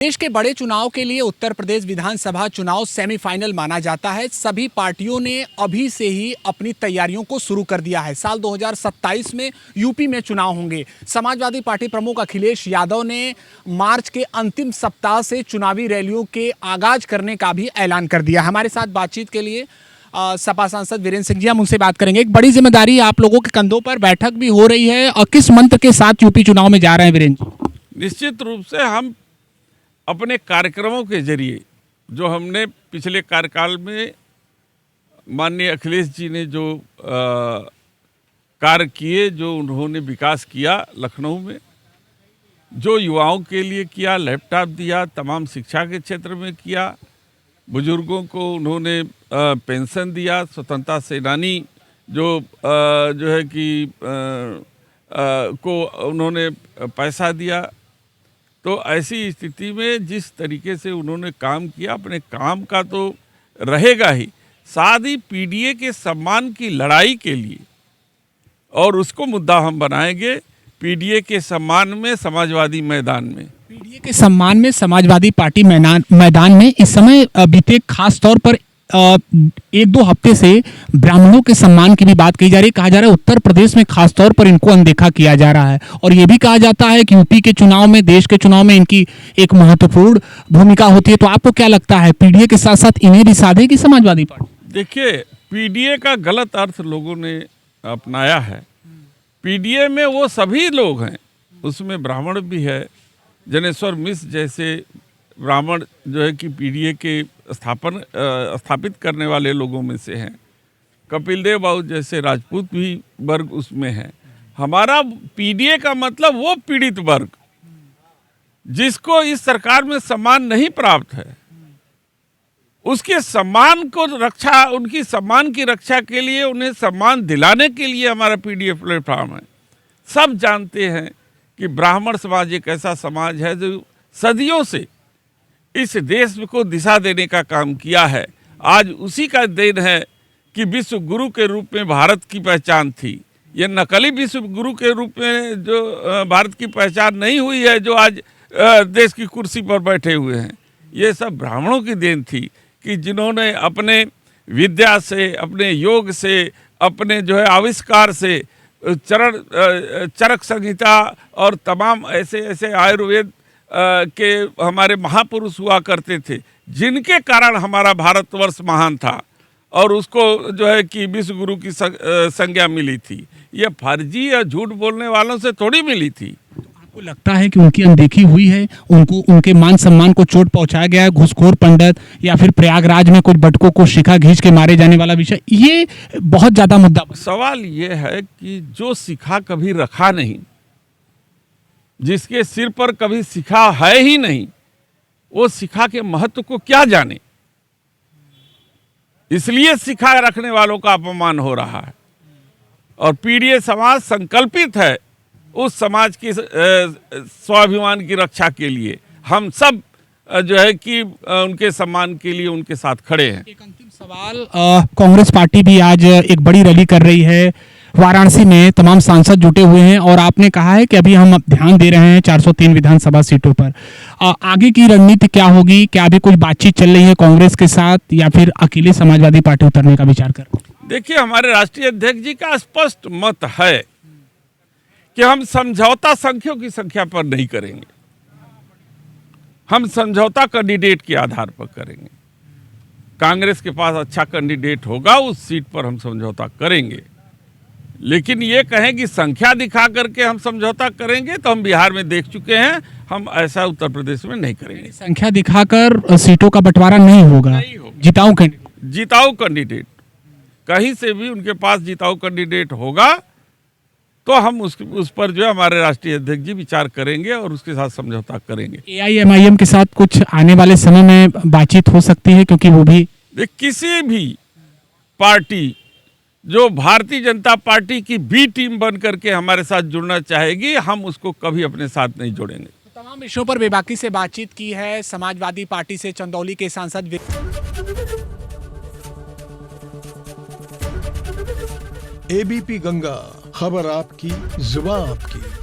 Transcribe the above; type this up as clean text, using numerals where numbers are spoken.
देश के बड़े चुनाव के लिए उत्तर प्रदेश विधानसभा चुनाव सेमीफाइनल माना जाता है। सभी पार्टियों ने अभी से ही अपनी तैयारियों को शुरू कर दिया है। साल 2027 में यूपी में चुनाव होंगे। समाजवादी पार्टी प्रमुख अखिलेश यादव ने मार्च के अंतिम सप्ताह से चुनावी रैलियों के आगाज करने का भी ऐलान कर दिया। हमारे साथ बातचीत के लिए सपा सांसद वीरेंद्र सिंह जी, हम उनसे बात करेंगे। एक बड़ी जिम्मेदारी आप लोगों के कंधों पर, बैठक भी हो रही है, और किस मंत्र के साथ यूपी चुनाव में जा रहे हैं वीरेंद्र जी? निश्चित रूप से हम अपने कार्यक्रमों के जरिए जो हमने पिछले कार्यकाल में माननीय अखिलेश जी ने जो कार्य किए, जो उन्होंने विकास किया लखनऊ में, जो युवाओं के लिए किया, लैपटॉप दिया, तमाम शिक्षा के क्षेत्र में किया, बुजुर्गों को उन्होंने पेंशन दिया, स्वतंत्रता सेनानी जो है कि को उन्होंने पैसा दिया। तो ऐसी स्थिति में जिस तरीके से उन्होंने काम किया, अपने काम का तो रहेगा ही, साथ ही पीडीए के सम्मान की लड़ाई के लिए, और उसको मुद्दा हम बनाएंगे पीडीए के सम्मान में समाजवादी मैदान में। पीडीए के सम्मान में समाजवादी पार्टी मैदान में इस समय बीते खास तौर पर एक दो हफ्ते से ब्राह्मणों के सम्मान की भी बात की जा रही है। कहा जा रहा है उत्तर प्रदेश में खास तौर पर इनको अनदेखा किया जा रहा है, और ये भी कहा जाता है कि यूपी के चुनाव में, देश के चुनाव में इनकी एक महत्वपूर्ण भूमिका होती है। तो आपको क्या लगता है, पीडीए के साथ साथ इन्हें भी साधेगी समाजवादी पार्टी? देखिए, पीडीए का गलत अर्थ लोगों ने अपनाया है। पीडीए में वो सभी लोग हैं, उसमें ब्राह्मण भी है। जनेश्वर मिश्र जैसे ब्राह्मण जो है कि पीडीए के स्थापित करने वाले लोगों में से हैं। कपिल देव बाबू जैसे राजपूत भी वर्ग उसमें है। हमारा पीडीए का मतलब वो पीड़ित वर्ग जिसको इस सरकार में सम्मान नहीं प्राप्त है, उसके सम्मान को रक्षा, उनकी सम्मान की रक्षा के लिए, उन्हें सम्मान दिलाने के लिए हमारा पीडीए प्लेटफॉर्म है। सब जानते हैं कि ब्राह्मण समाज एक ऐसा समाज है जो सदियों से इस देश को दिशा देने का काम किया है। आज उसी का देन है कि विश्व गुरु के रूप में भारत की पहचान थी। ये नकली विश्व गुरु के रूप में जो भारत की पहचान नहीं हुई है, जो आज देश की कुर्सी पर बैठे हुए हैं, ये सब ब्राह्मणों की देन थी कि जिन्होंने अपने विद्या से, अपने योग से, अपने जो है आविष्कार से, चरक संहिता और तमाम ऐसे ऐसे आयुर्वेद के हमारे महापुरुष हुआ करते थे, जिनके कारण हमारा भारतवर्ष महान था और उसको जो है कि विश्व गुरु की संज्ञा मिली थी। ये फर्जी या झूठ बोलने वालों से थोड़ी मिली थी। आपको लगता है कि उनकी अनदेखी हुई है, उनको, उनके मान सम्मान को चोट पहुंचाया गया है? घूसखोर पंडित या फिर प्रयागराज में कुछ बटकों को शिखा खींच के मारे जाने वाला विषय, ये बहुत ज्यादा मुद्दा। सवाल ये है कि जो शिखा कभी रखा नहीं, जिसके सिर पर कभी शिखा है ही नहीं, वो शिखा के महत्व को क्या जाने। इसलिए शिखा रखने वालों का अपमान हो रहा है। और पीडीए समाज संकल्पित है उस समाज की स्वाभिमान की रक्षा के लिए। हम सब जो है कि उनके सम्मान के लिए उनके साथ खड़े हैं। एक अंतिम सवाल, कांग्रेस पार्टी भी आज एक बड़ी रैली कर रही है वाराणसी में, तमाम सांसद जुटे हुए हैं, और आपने कहा है कि अभी हम ध्यान दे रहे हैं 403 विधानसभा सीटों पर। आगे की रणनीति क्या होगी? क्या अभी कुछ बातचीत चल रही है कांग्रेस के साथ, या फिर अकेले समाजवादी पार्टी उतरने का विचार कर? देखिए, हमारे राष्ट्रीय अध्यक्ष जी का स्पष्ट मत है कि हम समझौता संख्यों की संख्या पर नहीं करेंगे, हम समझौता कैंडिडेट के आधार पर करेंगे। कांग्रेस के पास अच्छा कैंडिडेट होगा, उस सीट पर हम समझौता करेंगे। लेकिन ये कहें कि संख्या दिखा करके हम समझौता करेंगे, तो हम बिहार में देख चुके हैं, हम ऐसा उत्तर प्रदेश में नहीं करेंगे। संख्या दिखाकर सीटों का बंटवारा नहीं होगा, जिताऊ कैंडिडेट कहीं से भी उनके पास जिताऊ कैंडिडेट होगा तो हम उस पर जो है हमारे राष्ट्रीय अध्यक्ष जी विचार करेंगे और उसके साथ समझौता करेंगे। एआईएमआईएम के साथ कुछ आने वाले समय में बातचीत हो सकती है, क्योंकि वो भी किसी भी पार्टी जो भारतीय जनता पार्टी की बी टीम बन करके हमारे साथ जुड़ना चाहेगी, हम उसको कभी अपने साथ नहीं जोड़ेंगे। तमाम विषयों पर बेबाकी से बातचीत की है समाजवादी पार्टी से चंदौली के सांसद। एबीपी गंगा, खबर आपकी, जुबान आपकी।